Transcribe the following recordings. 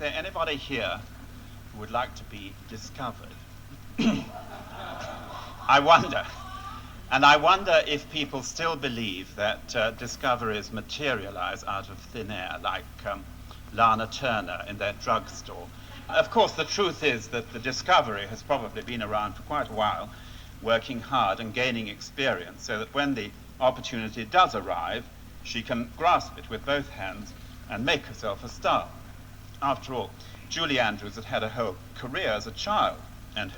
say, anybody here who would like to be discovered? I wonder. And I wonder if people still believe that discoveries materialize out of thin air, like Lana Turner in that drugstore. Of course, the truth is that the discovery has probably been around for quite a while, working hard and gaining experience, so that when the opportunity does arrive, she can grasp it with both hands and make herself a star. After all, Julie Andrews had a whole career as a child and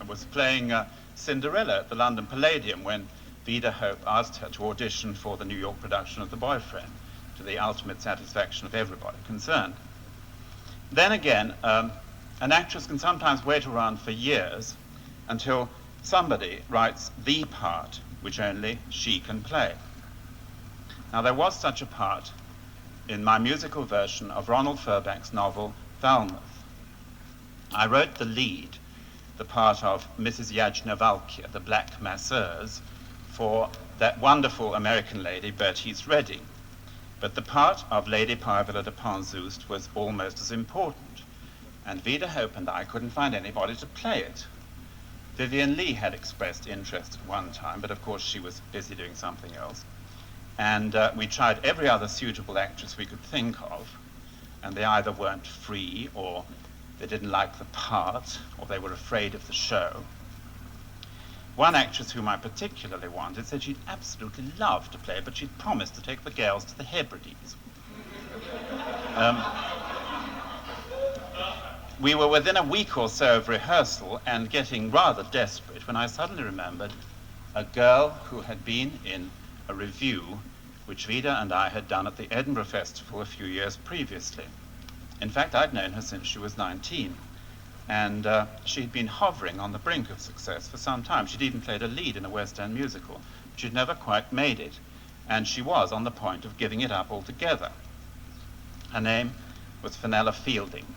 was playing Cinderella at the London Palladium when Vida Hope asked her to audition for the New York production of The Boyfriend, to the ultimate satisfaction of everybody concerned. Then again, an actress can sometimes wait around for years until somebody writes the part which only she can play. Now, there was such a part in my musical version of Ronald Furbank's novel Valmouth. I wrote the lead, the part of Mrs. Yajnavalkya, the black masseuse, for that wonderful American lady, Bertice Redding. But the part of Lady Parvilla de Panzoost was almost as important, and Vida Hope and I couldn't find anybody to play it. Vivian Leigh had expressed interest at one time, but of course she was busy doing something else. And we tried every other suitable actress we could think of, and they either weren't free, or they didn't like the part, or they were afraid of the show. One actress whom I particularly wanted said she'd absolutely love to play, but she'd promised to take the girls to the Hebrides. We were within a week or so of rehearsal and getting rather desperate when I suddenly remembered a girl who had been in a revue which Vida and I had done at the Edinburgh Festival a few years previously. In fact, I'd known her since she was 19, and she'd been hovering on the brink of success for some time. She'd even played a lead in a West End musical. She'd never quite made it, and she was on the point of giving it up altogether. Her name was Fenella Fielding,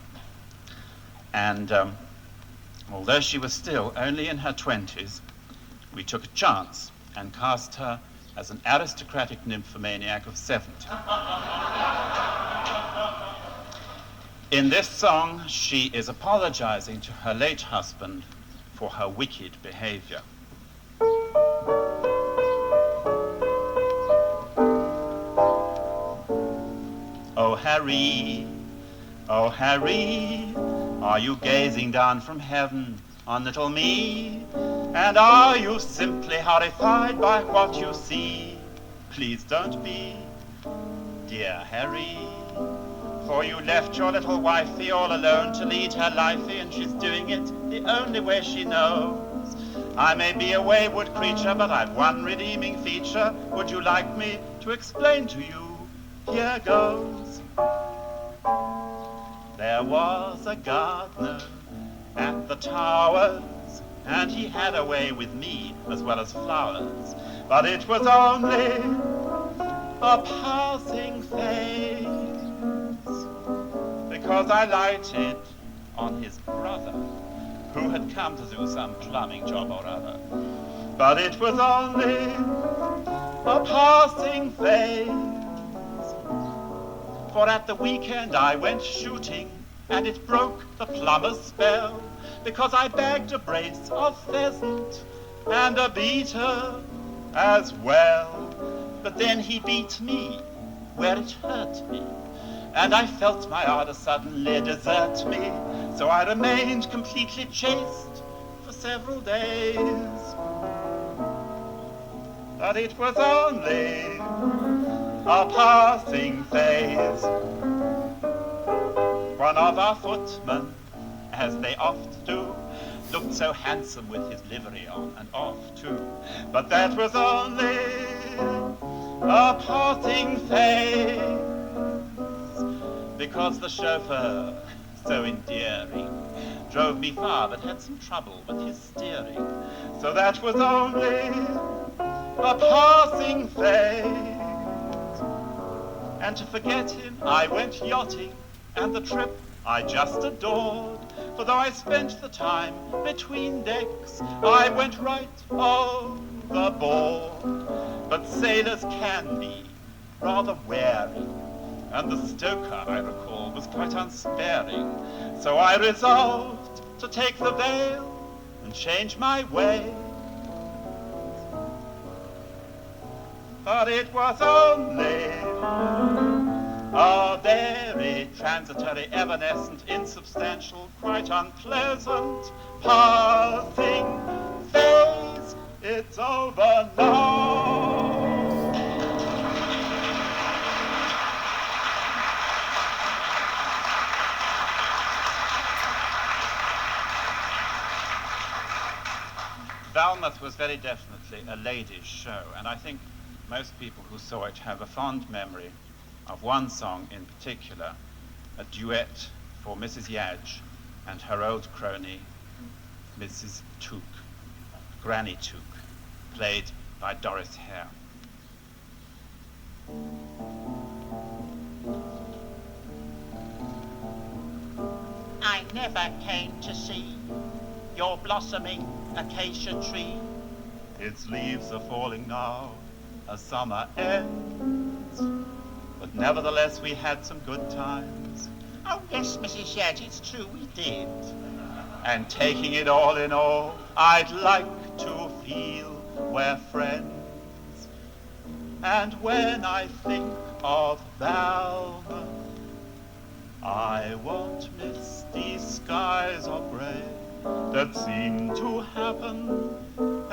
and although she was still only in her 20s, we took a chance and cast her as an aristocratic nymphomaniac of 70. In this song, she is apologizing to her late husband for her wicked behavior. Oh Harry, are you gazing down from heaven on little me? And are you simply horrified by what you see? Please don't be, dear Harry, for you left your little wifey all alone to lead her lifey, and she's doing it the only way she knows. I may be a wayward creature, but I've one redeeming feature. Would you like me to explain to you? Here goes. There was a gardener at the Towers, and he had a way with me as well as flowers, but it was only a passing phase, because I lighted on his brother, who had come to do some plumbing job or other. But it was only a passing phase, for at the weekend I went shooting, and it broke the plumber's spell, because I bagged a brace of pheasant and a beater as well. But then he beat me where it hurt me, and I felt my ardor suddenly desert me, so I remained completely chaste for several days. But it was only a passing phase. One of our footmen, as they oft do, looked so handsome with his livery on and off too. But that was only a passing phase, because the chauffeur, so endearing, drove me far but had some trouble with his steering. So that was only a passing phase. And to forget him, I went yachting, and the trip I just adored. For though I spent the time between decks, I went right overboard. But sailors can be rather wary and the stoker, I recall, was quite unsparing. So I resolved to take the veil and change my way. But it was only a very transitory, evanescent, insubstantial, quite unpleasant passing phase. It's over now. Valmouth was very definitely a ladies' show, and I think most people who saw it have a fond memory of one song in particular, a duet for Mrs. Yadge and her old crony, Mrs. Took, Granny Took, played by Doris Hare. I never came to see your blossoming acacia tree. Its leaves are falling now as summer ends, but nevertheless we had some good times. Oh yes, Mrs. Yadge, it's true we did. And taking it all in all, I'd like to feel we're friends. And when I think of Valmouth, I won't miss these skies of grey that seem to happen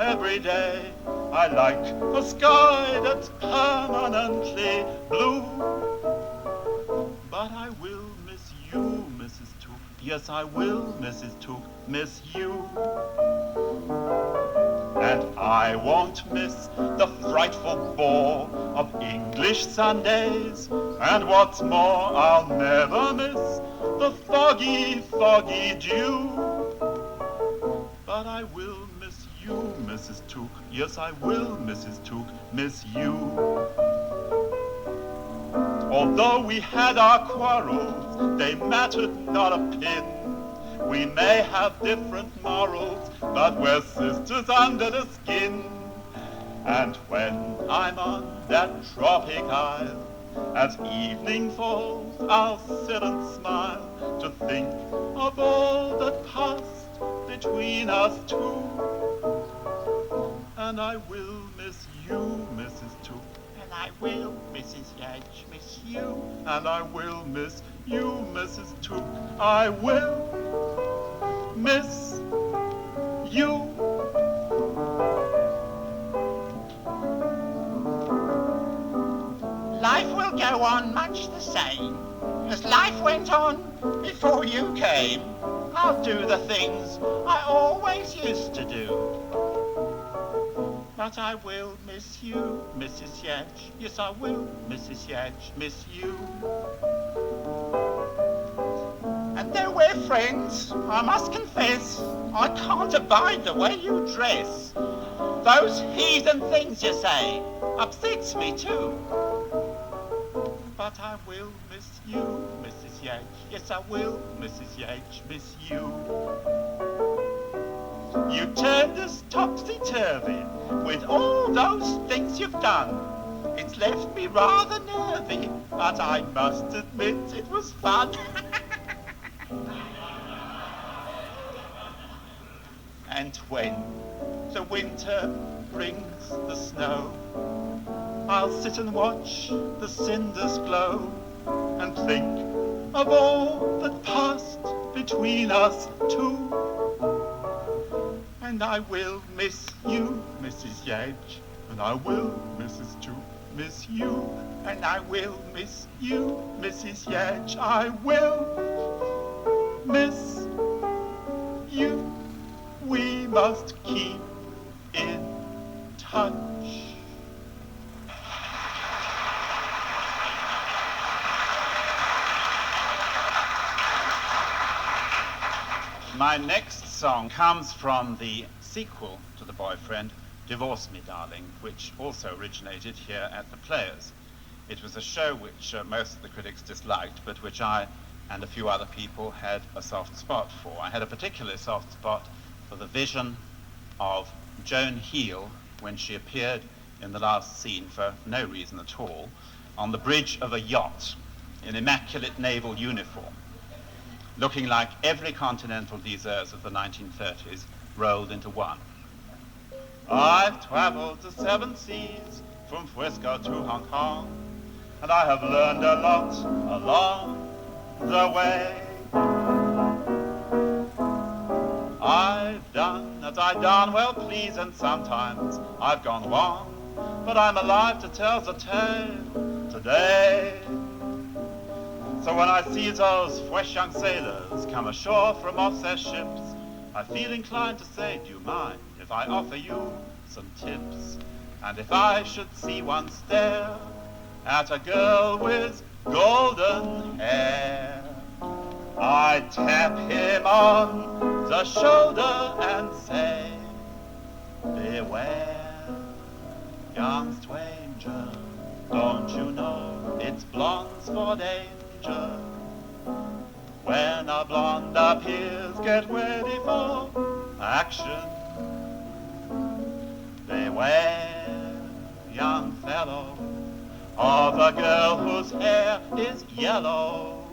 every day. I like a sky that's permanently blue. But I will miss you, Mrs. Took. Yes, I will, Mrs. Took, miss you. And I won't miss the frightful bore of English Sundays. And what's more, I'll never miss the foggy, foggy dew. But I will miss you, Mrs. Took. Yes, I will, Mrs. Took, miss you. Although we had our quarrels, they mattered not a pin. We may have different morals, but we're sisters under the skin. And when I'm on that tropic isle, as evening falls, I'll sit and smile to think of all that passed between us two. And I will miss you, Mrs. Took. And I will, Mrs. Yadge, miss you. And I will miss you, Mrs. Took. I will miss you. Life will go on much the same as life went on before you came. I'll do the things I always used to do. But I will miss you, Mrs. Yadge. Yes, I will, Mrs. Yadge, miss you. And though we're friends, I must confess, I can't abide the way you dress. Those heathen things you say upsets me too. But I will miss you, Mrs. Yadge. Yes, I will, Mrs. Yadge, miss you. You turned us topsy-turvy with all those things you've done. It's left me rather nervy, but I must admit it was fun. And when the winter brings the snow, I'll sit and watch the cinders glow and think of all that passed between us two. And I will miss you, Mrs. Yadge, and I will, Mrs. Took, miss you. And I will miss you, Mrs. Yadge, I will miss you. We must keep in touch. My next song comes from the sequel to The Boyfriend, Divorce Me Darling, which also originated here at the Players. It was a show which most of the critics disliked, but which I and a few other people had a soft spot for. I had a particularly soft spot for the vision of Joan Heel when she appeared in the last scene for no reason at all on the bridge of a yacht in immaculate naval uniform, looking like every continental disease of the 1930s rolled into one. I've traveled the 7 seas, from Frisco to Hong Kong, and I have learned a lot along the way. I've done as I darn well please, and sometimes I've gone wrong, but I'm alive to tell the tale today. So when I see those fresh young sailors come ashore from off their ships, I feel inclined to say, do you mind if I offer you some tips? And if I should see one stare at a girl with golden hair, I tap him on the shoulder and say, beware, young stranger, don't you know it's blondes for danger? When a blonde appears, get ready for action. Beware, young fellow, of a girl whose hair is yellow.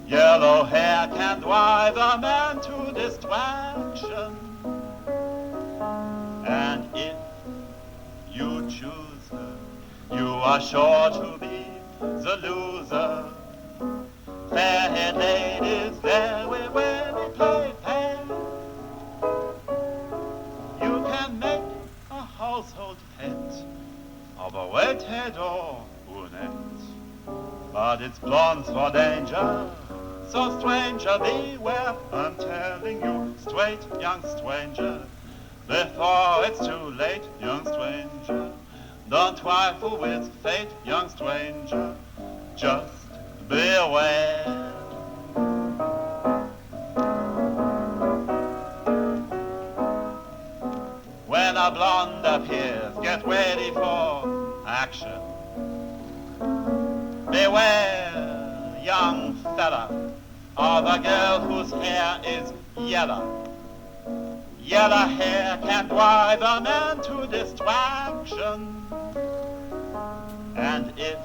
Yellow hair can drive a man to distraction. And if you choose her, you are sure to be the loser. Fair-haired ladies, there we really play fair. You can make a household pet of a redhead or brunette, but it's blondes for danger, so stranger beware. I'm telling you straight, young stranger, before it's too late, young stranger. Don't trifle with fate, young stranger, just beware. When a blonde appears, get ready for action. Beware, young fella, of a girl whose hair is yellow. Yellow hair can drive a man to distraction. And if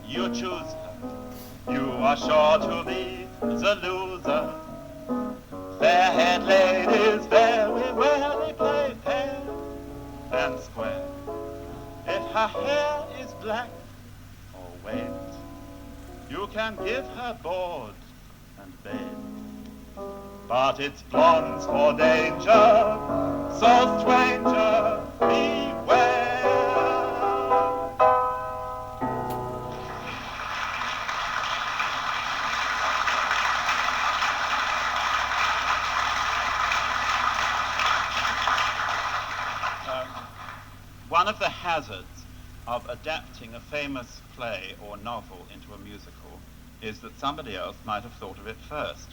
you choose her, you are sure to be the loser. Fair-haired ladies very rarely play fair and square. If her hair is black or wet, you can give her board and bed. But it's blondes for danger, so stranger beware. One of the hazards of adapting a famous play or novel into a musical is that somebody else might have thought of it first.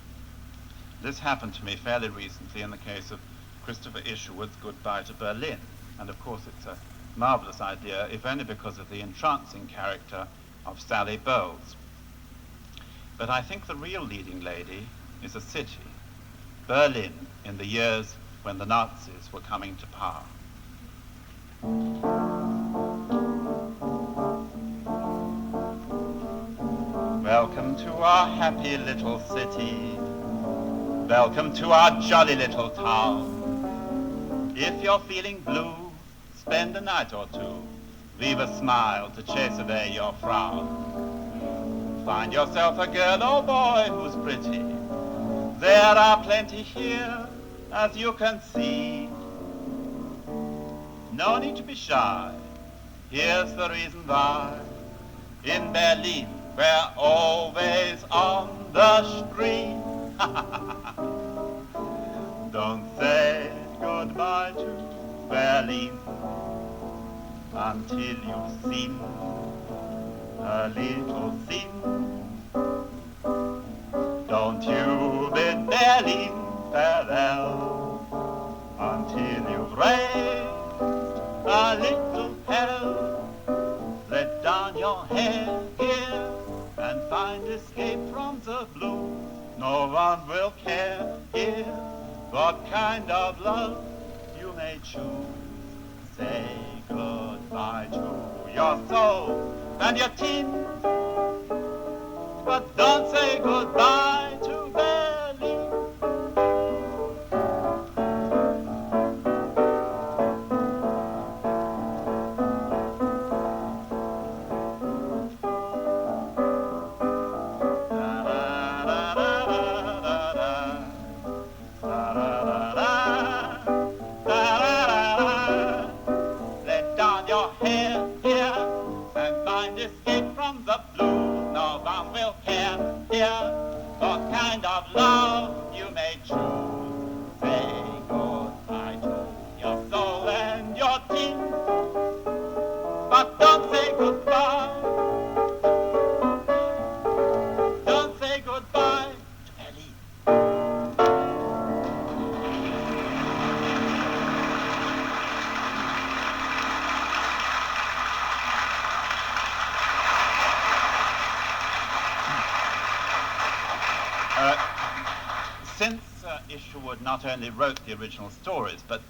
This happened to me fairly recently in the case of Christopher Isherwood's Goodbye to Berlin. And of course it's a marvelous idea, if only because of the entrancing character of Sally Bowles. But I think the real leading lady is a city, Berlin, in the years when the Nazis were coming to power. Welcome to our happy little city. Welcome to our jolly little town. If you're feeling blue, spend a night or two. Leave a smile to chase away your frown. Find yourself a girl or boy who's pretty. There are plenty here, as you can see. No need to be shy. Here's the reason why. In Berlin, we're always on the street. Don't say goodbye to Berlin until you've seen a little scene. Don't you bid Berlin farewell until you've raised a little hell. Let down your hair here and find escape from the blues. No one will care here what kind of love you may choose. Say goodbye to your soul and your teens. but don't say goodbye to Berlin. Let down your hair here and find escape from the blues. No one will care here what kind of love you may choose. Say goodbye to your soul and your teens, but don't say goodbye. Don't say goodbye to Berlin. Since Isherwood not only wrote the original stories, but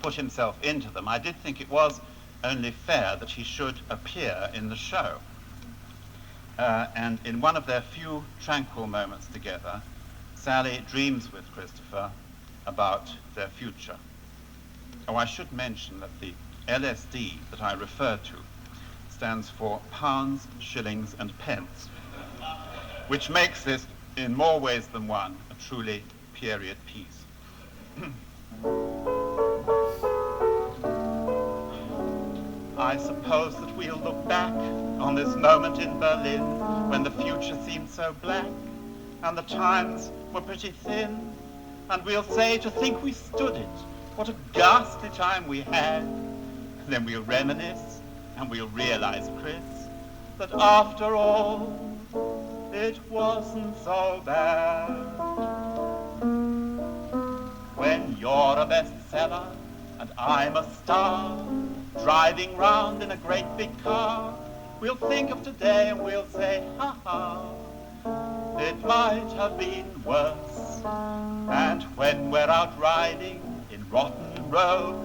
put himself into them, I did think it was only fair that he should appear in the show. And in one of their few tranquil moments together, Sally dreams with Christopher about their future. Oh, I should mention that the LSD that I refer to stands for pounds, shillings, and pence, which makes this, in more ways than one, a truly period piece. I suppose that we'll look back on this moment in Berlin when the future seemed so black and the times were pretty thin, and we'll say, to think we stood it, what a ghastly time we had. Then we'll reminisce and we'll realize, Chris, that after all it wasn't so bad. When you're a bestseller and I'm a star, driving round in a great big car, we'll think of today and we'll say, ha ha, it might have been worse. And when we're out riding in Rotten Row,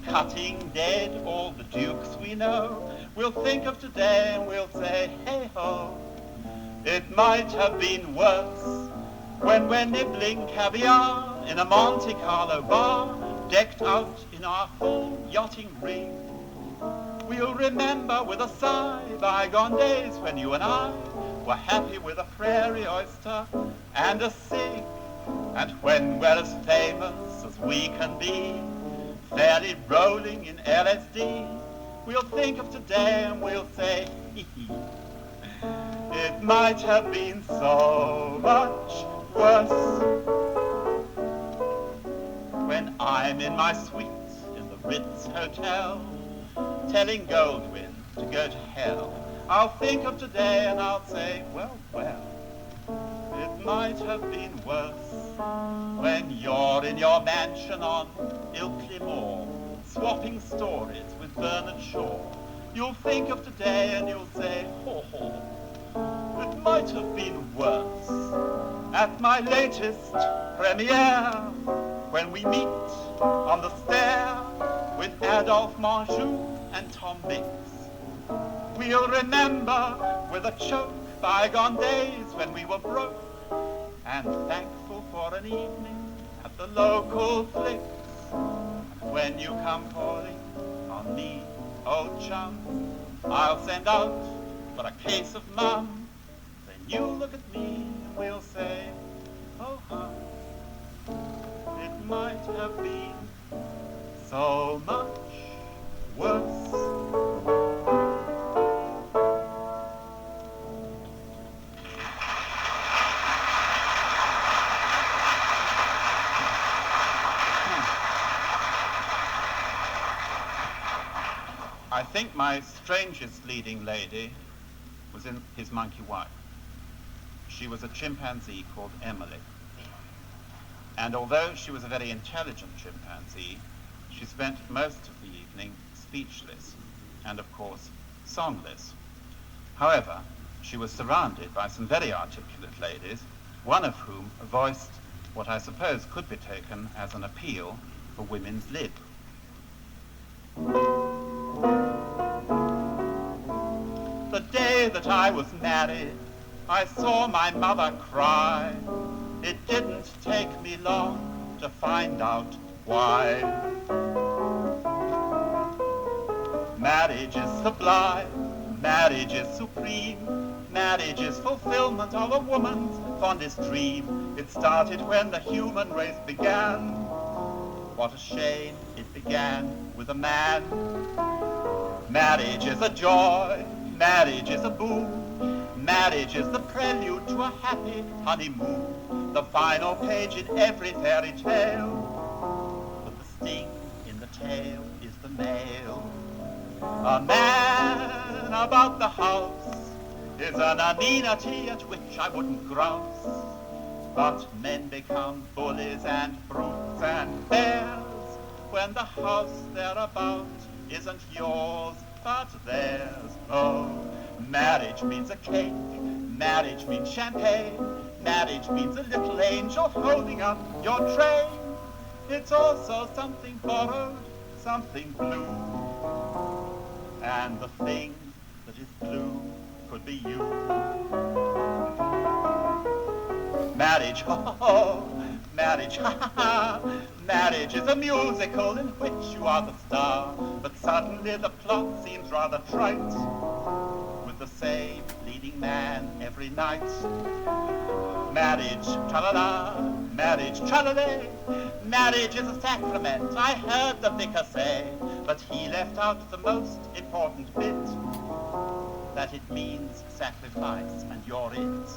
cutting dead all the dukes we know, we'll think of today and we'll say, hey ho, it might have been worse. When we're nibbling caviar in a Monte Carlo bar, decked out in our full yachting ring, we'll remember with a sigh bygone days when you and I were happy with a prairie oyster and a cig. And when we're as famous as we can be, fairly rolling in LSD, we'll think of today and we'll say, hee hee, it might have been so much worse. When I'm in my suite in the Ritz Hotel, telling Goldwyn to go to hell, I'll think of today and I'll say, well, well, it might have been worse. When you're in your mansion on Ilkley Moor, swapping stories with Bernard Shaw, you'll think of today and you'll say, ho ho, it might have been worse. At my latest premiere, when we meet on the stair with Adolphe Menjou and Tom Mix, we'll remember with a choke bygone days when we were broke and thankful for an evening at the local flicks. And when you come calling on me, old chum, I'll send out for a case of mum. Then you'll look at me and we'll say, oh huh, it might have been so much worse. I think my strangest leading lady was in His Monkey Wife. She was a chimpanzee called Emily. And although she was a very intelligent chimpanzee, she spent most of the evening speechless and, of course, songless. However, she was surrounded by some very articulate ladies, one of whom voiced what I suppose could be taken as an appeal for women's lib. The day that I was married, I saw my mother cry. It didn't take me long to find out why. Marriage is sublime, marriage is supreme, marriage is fulfillment of a woman's fondest dream. It started when the human race began. What a shame it began with a man. Marriage is a joy, marriage is a boon, marriage is the prelude to a happy honeymoon, the final page in every fairy tale. But the sting in the tale is the male. A man about the house is an amenity at which I wouldn't grouse. But men become bullies and brutes and bears when the house they're about isn't yours but theirs. Oh, marriage means a cake, marriage means champagne, marriage means a little angel holding up your train. It's also something borrowed, something blue, and the thing that is blue could be you. Marriage, oh, marriage, ha ha, marriage is a musical in which you are the star, but suddenly the plot seems rather trite, with the same leading man every night. Marriage, tra-la-la, marriage, tra-la-lay, marriage is a sacrament, I heard the vicar say, but he left out the most important bit, that it means sacrifice, and you're it.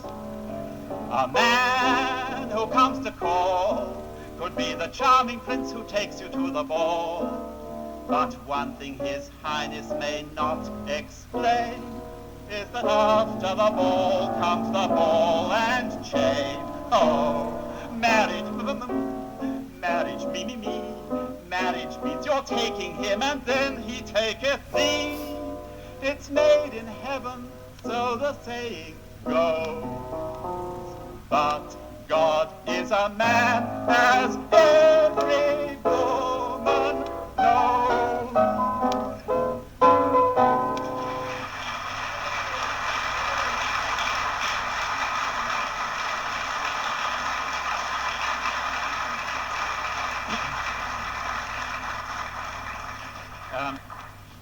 A man who comes to call could be the charming prince who takes you to the ball. But one thing His Highness may not explain is that after the ball comes the ball and chain. Oh, marriage, marriage, me, me, me. Marriage means you're taking him and then he taketh thee. It's made in heaven, so the saying goes. But God is a man, as every woman knows.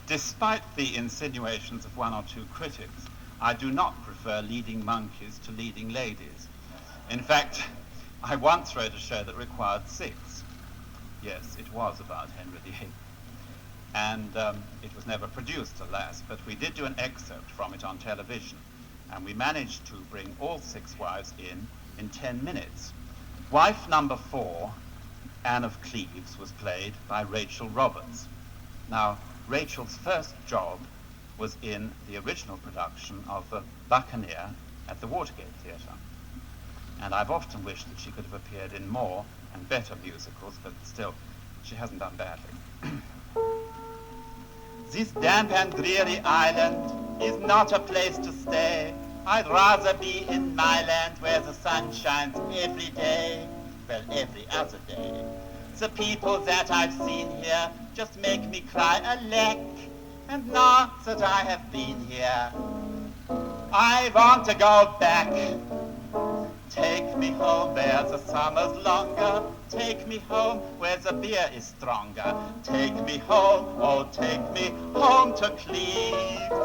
Despite the insinuations of one or two critics, I do not prefer leading monkeys to leading ladies. In fact, I once wrote a show that required 6. Yes, it was about Henry VIII. And it was never produced, alas, but we did do an excerpt from it on television. And we managed to bring all 6 wives in 10 minutes. Wife number 4, Anne of Cleves, was played by Rachel Roberts. Now, Rachel's first job was in the original production of The Buccaneer at the Watergate Theatre. And I've often wished that she could have appeared in more and better musicals, but still, she hasn't done badly. This damp and dreary island is not a place to stay. I'd rather be in my land where the sun shines every day, well, every other day. The people that I've seen here just make me cry a leck, and not that I have been here. I want to go back. Take me home where the summer's longer. Take me home where the beer is stronger. Take me home, oh take me home to Cleves.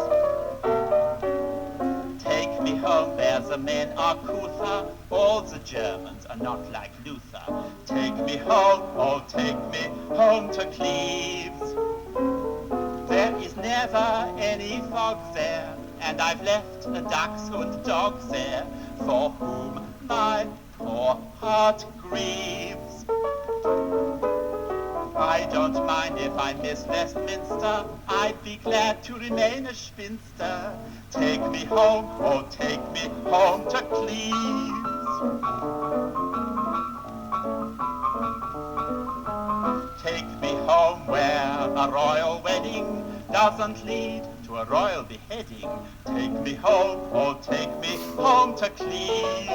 Take me home where the men are couther. All the Germans are not like Luther. Take me home, oh take me home to Cleves. There is never any fog there, and I've left the ducks and dogs there, for whom my poor heart grieves. I don't mind if I miss Westminster, I'd be glad to remain a spinster. Take me home, oh take me home to Cleves. Take me home where a royal wedding doesn't lead to a royal beheading. Take me home, oh take me home to Cleves.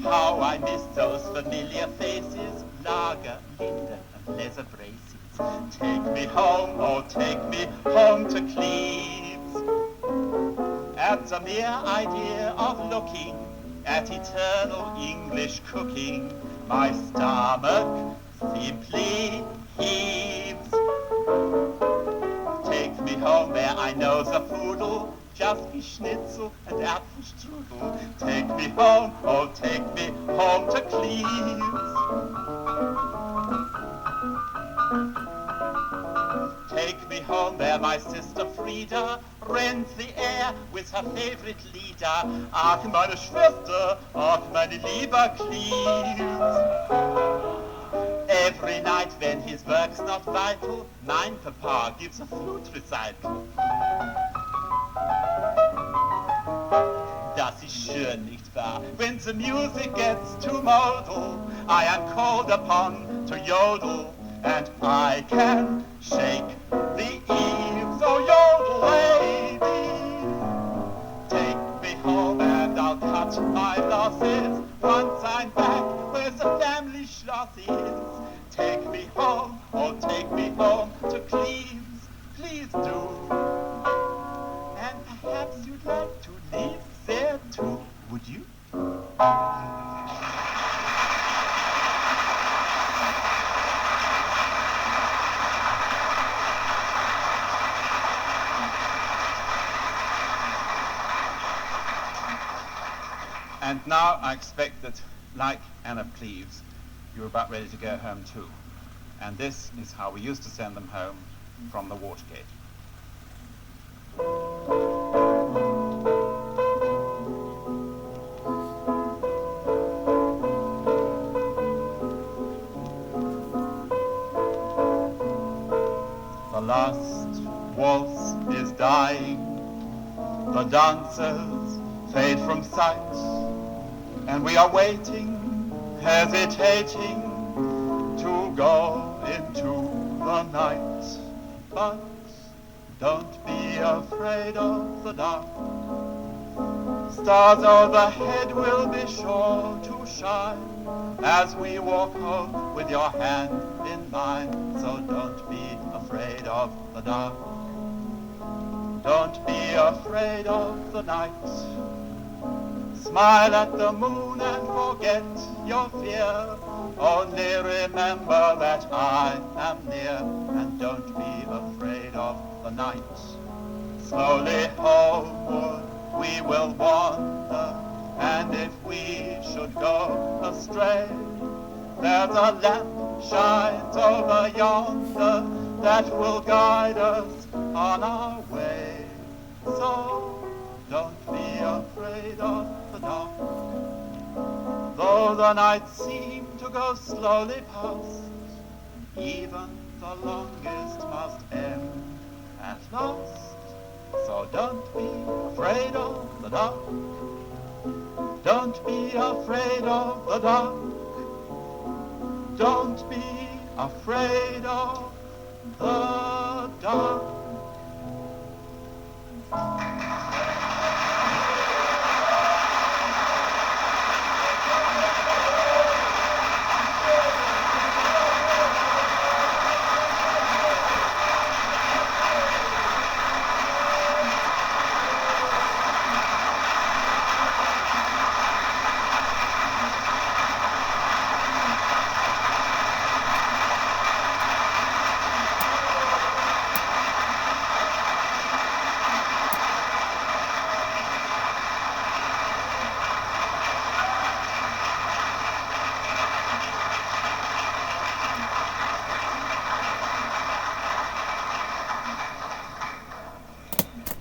How I miss those familiar faces, lager, linden, and leather braces. Take me home, oh take me home to Cleves. at the mere idea of looking at eternal English cooking. My stomach simply heaves. Take me home where I know the food'll just be schnitzel and Apfelstrudel. Take me home, oh take me home to Cleves. Take me home where my sister Frieda rends the air with her favorite Lieder. Ach, meine Schwester, ach, meine lieber Cleves. Every night when his work's not vital, mein Papa gives a flute recital. Das ist schön, nicht wahr? When the music gets too modal, I am called upon to yodel, and I can shake the eaves. Oh, yodel lady, take me home and I'll cut my losses once I'm back where the family schloss is. Take me home, oh take me home to Cleves, please do. And perhaps you'd like to live there too, would you? And now I expect that, like Anne of Cleves, you're about ready to go home too. And this is how we used to send them home from the Watergate. The last waltz is dying, the dancers fade from sight, and we are waiting, hesitating to go into the night. But don't be afraid of the dark. Stars overhead will be sure to shine as we walk home with your hand in mine. So don't be afraid of the dark. Don't be afraid of the night. Smile at the moon and forget your fear. Only remember that I am near, and don't be afraid of the night. Slowly homeward we will wander, and if we should go astray, there's a lamp shines over yonder that will guide us on our way. So don't be afraid of the dark. Though the night seem to go slowly past, even the longest must end at last. So don't be afraid of the dark. Don't be afraid of the dark. Don't be afraid of the dark.